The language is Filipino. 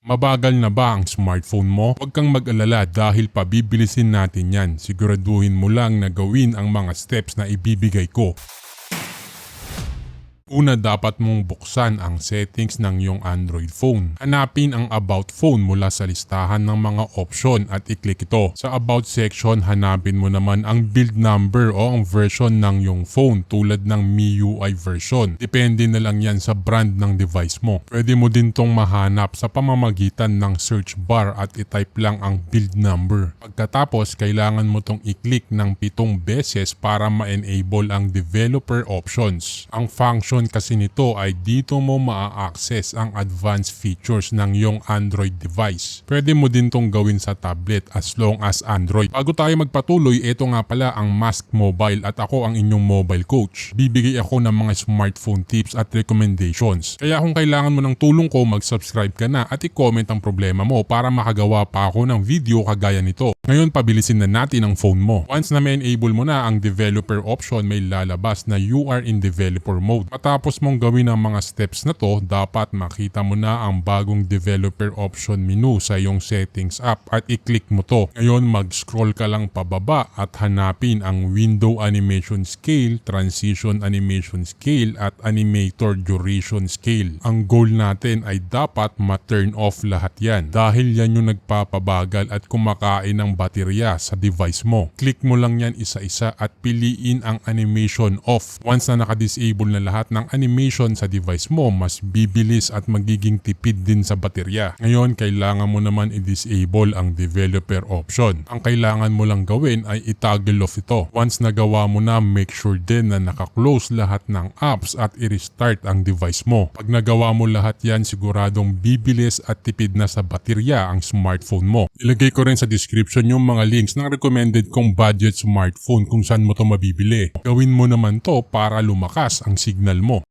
Mabagal na ba ang smartphone mo? Huwag kang mag-alala dahil pabibilisin natin yan. Siguraduhin mo lang na gawin ang mga steps na ibibigay ko. Una, dapat mong buksan ang settings ng iyong Android phone. Hanapin ang About Phone mula sa listahan ng mga option at i-click ito. Sa About section, hanapin mo naman ang build number o ang version ng iyong phone tulad ng MIUI version. Depende na lang yan sa brand ng device mo. Pwede mo din tong mahanap sa pamamagitan ng search bar at i-type lang ang build number. Pagkatapos, kailangan mo tong i-click ng 7 beses para ma-enable ang developer options. Ang function kasi nito ay dito mo maa-access ang advanced features ng iyong Android device. Pwede mo din tong gawin sa tablet as long as Android. Bago tayo magpatuloy, ito nga pala ang Mask Mobile at ako ang inyong mobile coach. Bibigay ako ng mga smartphone tips at recommendations. Kaya kung kailangan mo ng tulong ko, mag-subscribe ka na at i-comment ang problema mo para makagawa pa ako ng video kagaya nito. Ngayon, pabilisin na natin ang phone mo. Once na ma-enable mo na ang developer option, may lalabas na you are in developer mode. Matapos mong gawin ang mga steps na to, dapat makita mo na ang bagong developer option menu sa iyong settings app at i-click mo to. Ngayon, mag-scroll ka lang pababa at hanapin ang window animation scale, transition animation scale at animator duration scale. Ang goal natin ay dapat ma-turn off lahat yan dahil yan yung nagpapabagal at kumakain ng baterya sa device mo. Click mo lang yan isa-isa at piliin ang animation off. Once na naka-disable na lahat ng animation sa device mo, mas bibilis at magiging tipid din sa baterya. Ngayon, kailangan mo naman i-disable ang developer option. Ang kailangan mo lang gawin ay i-toggle off ito. Once nagawa mo na, make sure din na naka-close lahat ng apps at i-restart ang device mo. Pag nagawa mo lahat yan, siguradong bibilis at tipid na sa baterya ang smartphone mo. Ilagay ko rin sa description yung mga links ng recommended kong budget smartphone kung saan mo to mabibili. Gawin mo naman to para lumakas ang signal mo.